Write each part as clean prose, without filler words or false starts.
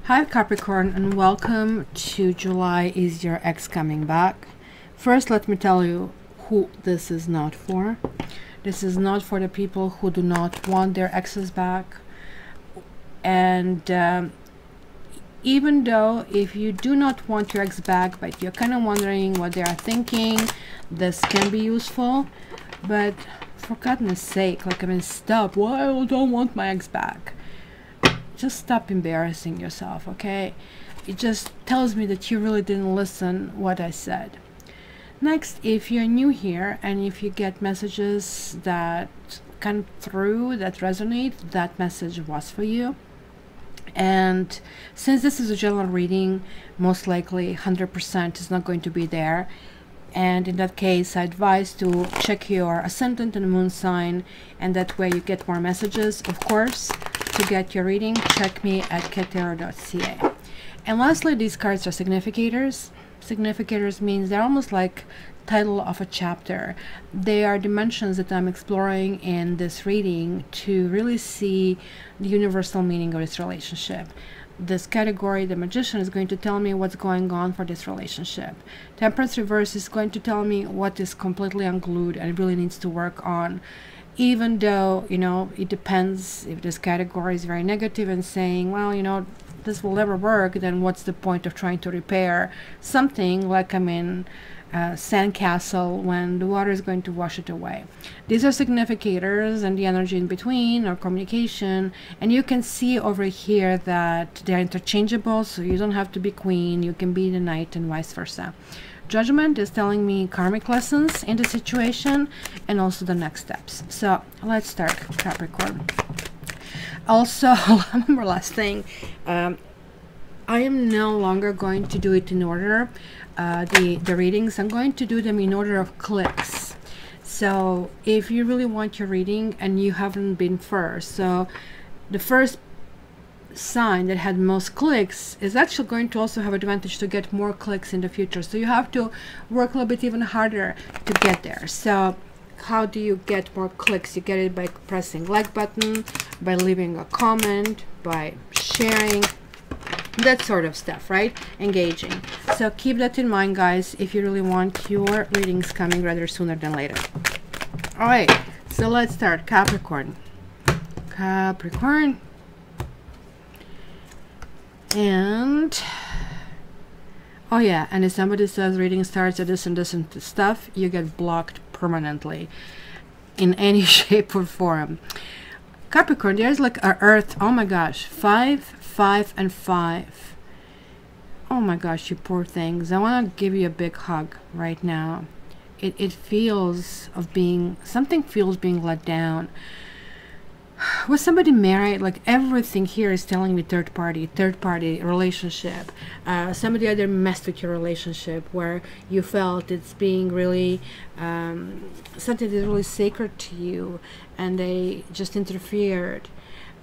Hi Capricorn, and welcome to July Is Your Ex Coming Back? First, let me tell you who this is not for. This is not for the people who do not want their exes back. And even though if you do not want your ex back, but you're kind of wondering what they are thinking, this can be useful. But for goodness sake, stop. Why I don't want my ex back? Just stop embarrassing yourself, okay? It just tells me that you really didn't listen what I said. Next, if you're new here and if you get messages that come through, that resonate, that message was for you. And since this is a general reading, most likely 100% is not going to be there. And in that case, I advise to check your ascendant and moon sign, and that way you get more messages. Of course, to get your reading, check me at ketero.ca. And lastly, these cards are significators. Significators means they're almost like title of a chapter. They are dimensions that I'm exploring in this reading to really see the universal meaning of this relationship. This category, the Magician, is going to tell me what's going on for this relationship. Temperance reverse is going to tell me what is completely unglued and really needs to work on. Even though, you know, it depends if this category is very negative and saying, well, you know, this will never work, then what's the point of trying to repair something like I'm in sandcastle when the water is going to wash it away. These are significators, and the energy in between or communication, and you can see over here that they're interchangeable, so you don't have to be queen, you can be the knight and vice versa. Judgment is telling me karmic lessons in the situation and also the next steps. So let's start, Capricorn. Also, one more last thing, I am no longer going to do it in order. The readings, I'm going to do them in order of clicks. So if you really want your reading and you haven't been first, so the first sign that had most clicks is actually going to also have advantage to get more clicks in the future. So you have to work a little bit even harder to get there. So how do you get more clicks? You get it by pressing like button, by leaving a comment, by sharing, that sort of stuff, right? Engaging. So keep that in mind, guys, if you really want your readings coming rather sooner than later. All right, so let's start. Capricorn. Capricorn. And oh yeah, and if somebody says reading starts at this and this and stuff, you get blocked permanently in any shape or form. Capricorn, there's like a earth. Oh my gosh, 5, 5, and 5. Oh my gosh, you poor things. I want to give you a big hug right now. It feels of being, something feels being let down. Was somebody married? Like everything here is telling me third party relationship. Somebody either messed with your relationship where you felt it's being really something that's really sacred to you, and they just interfered,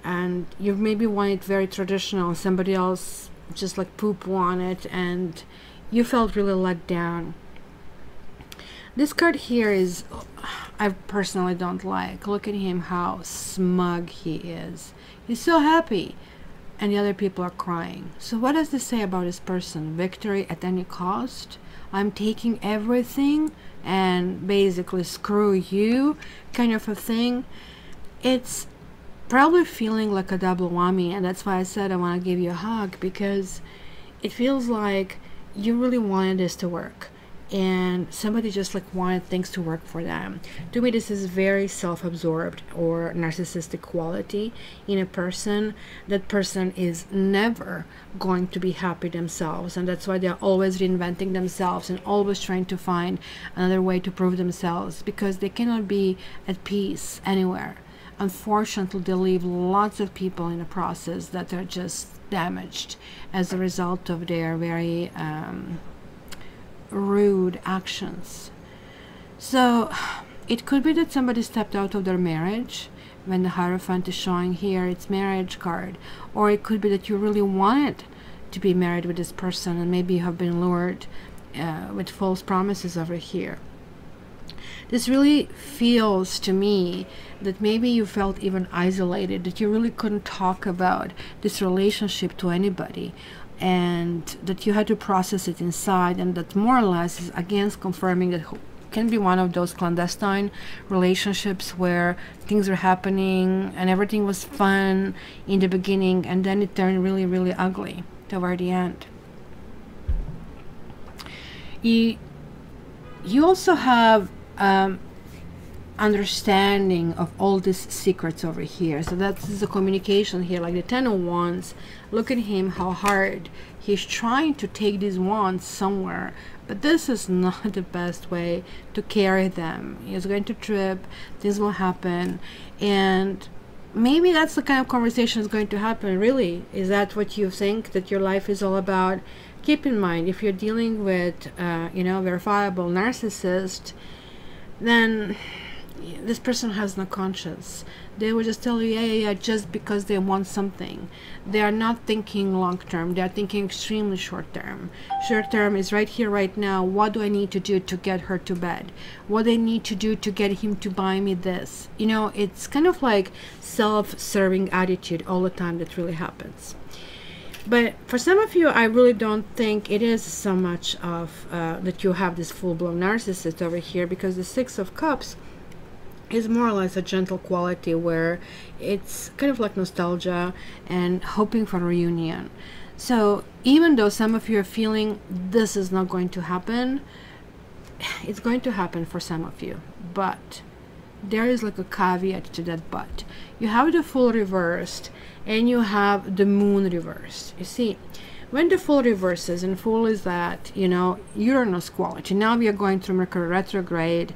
and you maybe want it very traditional, somebody else just like poop on it, and you felt really let down. This card here is, I personally don't like. Look at him, how smug he is. He's so happy, and the other people are crying. So what does this say about this person? Victory at any cost? I'm taking everything and basically screw you kind of a thing. It's probably feeling like a double whammy, and that's why I said I want to give you a hug, because it feels like you really wanted this to work. And somebody just like wanted things to work for them. To me, this is very self-absorbed or narcissistic quality in a person. That person is never going to be happy themselves, and that's why they're always reinventing themselves and always trying to find another way to prove themselves, because they cannot be at peace anywhere. Unfortunately, they leave lots of people in the process that are just damaged as a result of their very rude actions. So it could be that somebody stepped out of their marriage. When the Hierophant is showing here, it's marriage card. Or it could be that you really wanted to be married with this person, and maybe you have been lured with false promises over here. This really feels to me that maybe you felt even isolated, that you really couldn't talk about this relationship to anybody, and that you had to process it inside, and that more or less is against confirming that can be one of those clandestine relationships where things are happening and everything was fun in the beginning, and then it turned really, really ugly toward the end. You also have understanding of all these secrets over here. So that's the communication here, like the 10 of Wands. Look at him, how hard he's trying to take these wands somewhere, but this is not the best way to carry them. He's going to trip, this will happen, and maybe that's the kind of conversation that's going to happen. Really, is that what you think that your life is all about? Keep in mind, if you're dealing with verifiable narcissist, then this person has no conscience. They will just tell you, yeah, just because they want something. They are not thinking long term. They are thinking extremely short term. Short term is right here, right now. What do I need to do to get her to bed? What do I need to do to get him to buy me this? You know, it's kind of like self-serving attitude all the time that really happens. But for some of you, I really don't think it is so much of that you have this full-blown narcissist over here, because the Six of Cups is more or less a gentle quality where it's kind of like nostalgia and hoping for a reunion. So even though some of you are feeling this is not going to happen, it's going to happen for some of you. But there is like a caveat to that but. You have the Fool reversed and you have the Moon reversed. You see, when the Fool reverses, and Fool is that, you know, Uranus quality. Now we are going through Mercury retrograde,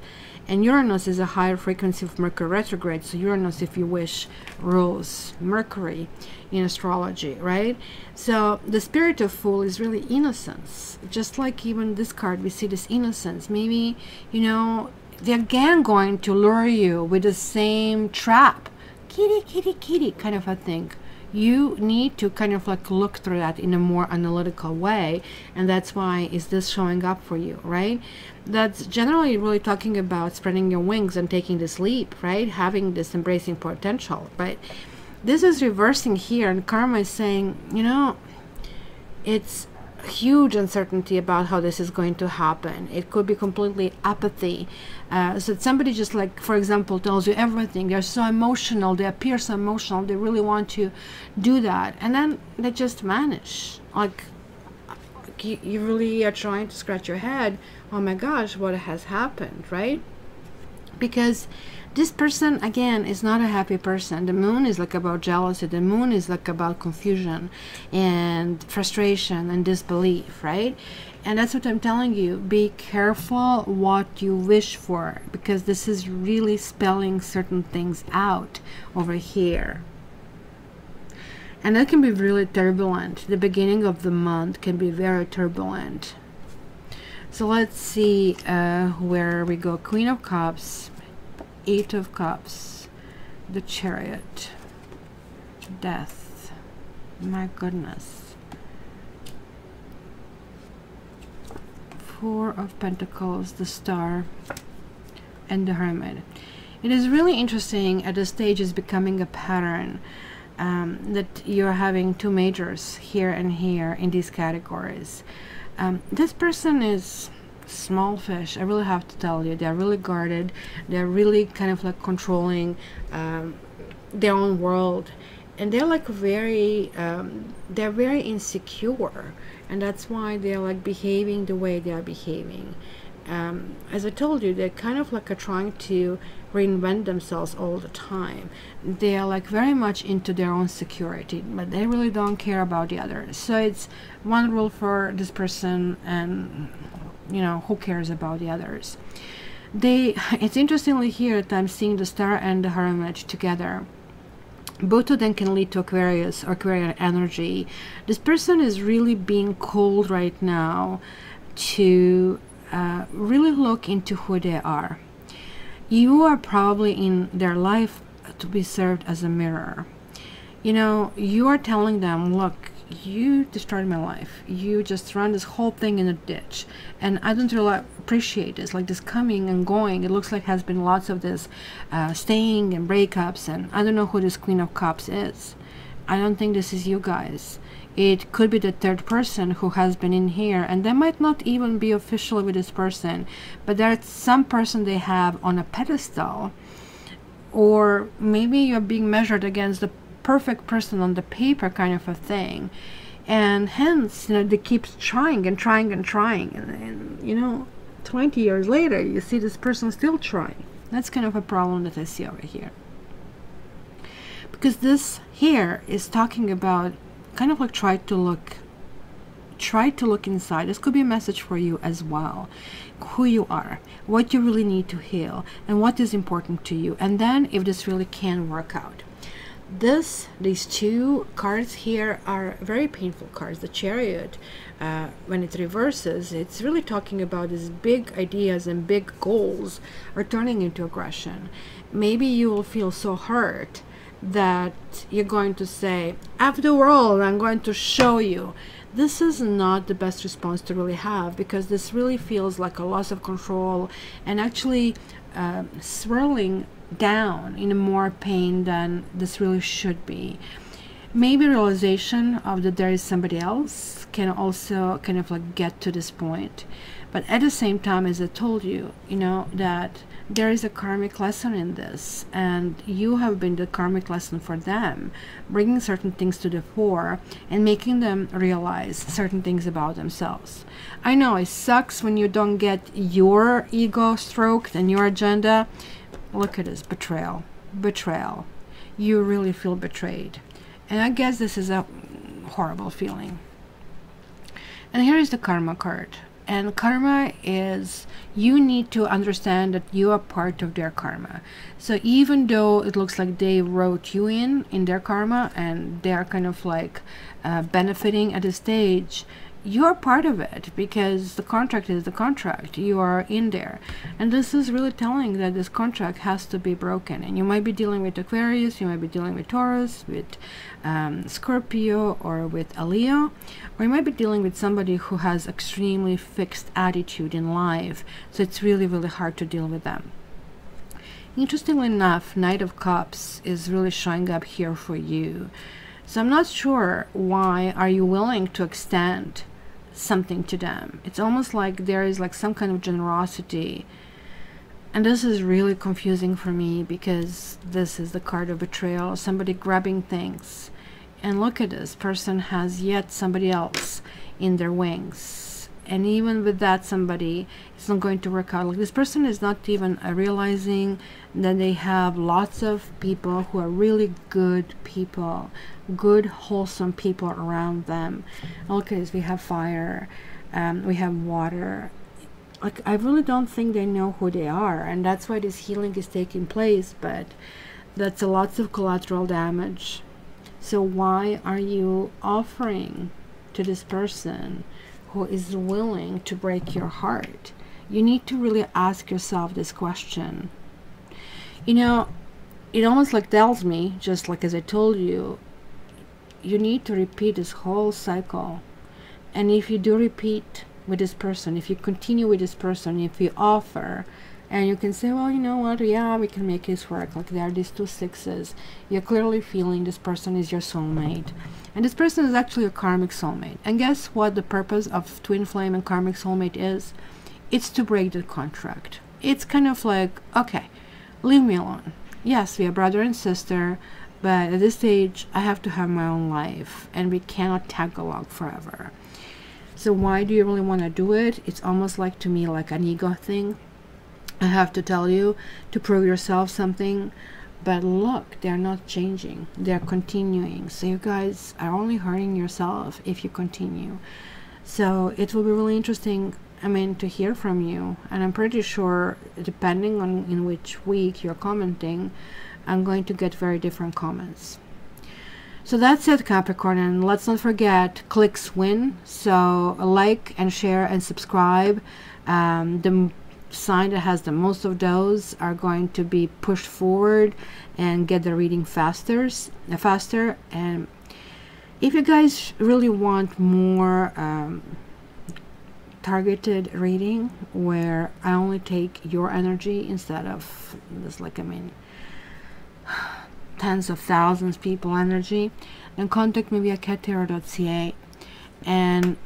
and Uranus is a higher frequency of Mercury retrograde. So Uranus, if you wish, rules Mercury in astrology, right? So the spirit of Fool is really innocence. Just like even this card, we see this innocence. Maybe, you know, they're again going to lure you with the same trap. Kitty, kitty, kitty kind of a thing. You need to kind of like look through that in a more analytical way, and that's why is this showing up for you, right? That's generally really talking about spreading your wings and taking this leap, right? Having this embracing potential. But this is reversing here, and karma is saying, you know, it's huge uncertainty about how this is going to happen. It could be completely apathy. So somebody just like, for example, tells you everything. They're so emotional. They appear so emotional. They really want to do that. And then they just vanish. Like you really are trying to scratch your head. Oh my gosh, what has happened, right? Because this person, again, is not a happy person. The Moon is like about jealousy. The Moon is like about confusion and frustration and disbelief, right? And that's what I'm telling you. Be careful what you wish for, because this is really spelling certain things out over here. And that can be really turbulent. The beginning of the month can be very turbulent. So let's see where we go. Queen of Cups, Eight of Cups, the Chariot, Death. My goodness. Four of Pentacles, the Star, and the Hermit. It is really interesting at this stage. Is becoming a pattern that you're having two majors here and here in these categories. This person is small fish. I really have to tell you, they're really guarded. They're really kind of like controlling their own world, and they're like very insecure, and that's why they're like behaving the way they are behaving. As I told you, they're kind of like trying to reinvent themselves all the time. They are like very much into their own security, but they really don't care about the others. So it's one rule for this person, and you know, who cares about the others? It's interestingly here that I'm seeing the Star and the Hermit together. Both of them can lead to Aquarius or Aquarian energy. This person is really being called right now to really look into who they are. You are probably in their life to be served as a mirror. You know, you are telling them, look, you destroyed my life. You just run this whole thing in a ditch, and I don't really appreciate this, like this coming and going. It looks like has been lots of this staying and breakups, and I don't know who this Queen of Cups is. I don't think this is you guys. It could be the third person who has been in here, and they might not even be officially with this person, but there's some person they have on a pedestal, or maybe you're being measured against the perfect person on the paper, kind of a thing. And hence, you know, they keep trying and trying and trying, and you know, 20 years later you see this person still trying. That's kind of a problem that I see over here, because this here is talking about kind of like try to look inside. This could be a message for you as well, who you are, what you really need to heal, and what is important to you, and then if this really can work out. These two cards here are very painful cards. The Chariot, when it reverses, it's really talking about these big ideas and big goals are turning into aggression. Maybe you will feel so hurt that you're going to say, after all, I'm going to show you. This is not the best response to really have, because this really feels like a loss of control and actually swirling down in more pain than this really should be. Maybe realization of that there is somebody else can also kind of like get to this point, but at the same time, as I told you, you know, that there is a karmic lesson in this, and you have been the karmic lesson for them, bringing certain things to the fore and making them realize certain things about themselves. I know it sucks when you don't get your ego stroked and your agenda. Look at this, betrayal. Betrayal. You really feel betrayed. And I guess this is a horrible feeling. And here is the karma card. And karma is, you need to understand that you are part of their karma. So even though it looks like they wrote you in their karma and they're kind of like benefiting at a stage, you're part of it, because the contract is the contract. You are in there, and this is really telling that this contract has to be broken. And you might be dealing with Aquarius, you might be dealing with Taurus, with Scorpio, or with a Leo, or you might be dealing with somebody who has extremely fixed attitude in life, so it's really hard to deal with them. Interestingly enough, Knight of Cups is really showing up here for you. So I'm not sure why are you willing to extend something to them. It's almost like there is like some kind of generosity, and this is really confusing for me, because this is the card of betrayal, somebody grabbing things. And look at this person has yet somebody else in their wings, and even with that somebody, it's not going to work out. Like this person is not even realizing that they have lots of people who are really good people, good wholesome people around them. Look at this, we have fire, we have water. Like I really don't think they know who they are, and that's why this healing is taking place, but that's a lots of collateral damage. So why are you offering to this person who is willing to break your heart? You need to really ask yourself this question. You know, it almost like tells me, just like as I told you, you need to repeat this whole cycle. And if you do repeat with this person, if you continue with this person, if you offer, and you can say, well, you know what, yeah, we can make this work. Like there are these 2 sixes. You're clearly feeling this person is your soulmate. And this person is actually a karmic soulmate. And guess what the purpose of twin flame and karmic soulmate is? It's to break the contract. It's kind of like, okay, leave me alone. Yes, we are brother and sister, but at this stage, I have to have my own life, and we cannot tag along forever. So why do you really want to do it? It's almost like, to me, like an ego thing. I have to tell you to prove yourself something, but look, they're not changing. They're continuing. So you guys are only hurting yourself if you continue. So it will be really interesting, I mean, to hear from you. And I'm pretty sure, depending on in which week you're commenting, I'm going to get very different comments. So that's it, Capricorn, and let's not forget, clicks win. So like and share and subscribe. The sign that has the most of those are going to be pushed forward and get the reading faster. And If you guys really want more targeted reading where I only take your energy instead of this, like, I mean, tens of thousands people energy, then contact me via cattarot.ca. And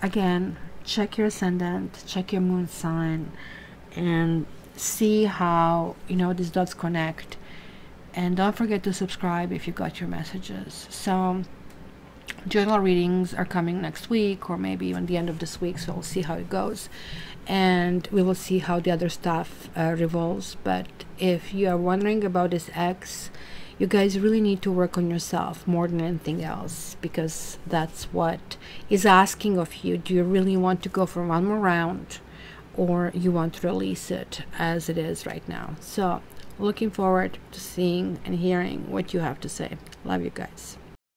again, check your ascendant, check your moon sign, and see how, you know, these dots connect. And don't forget to subscribe if you got your messages. So journal readings are coming next week, or maybe even the end of this week, so we'll see how it goes, and we will see how the other stuff revolves. But if you are wondering about this ex, you guys really need to work on yourself more than anything else, because that's what is asking of you. Do you really want to go for one more round, or you want to release it as it is right now? So looking forward to seeing and hearing what you have to say. Love you guys.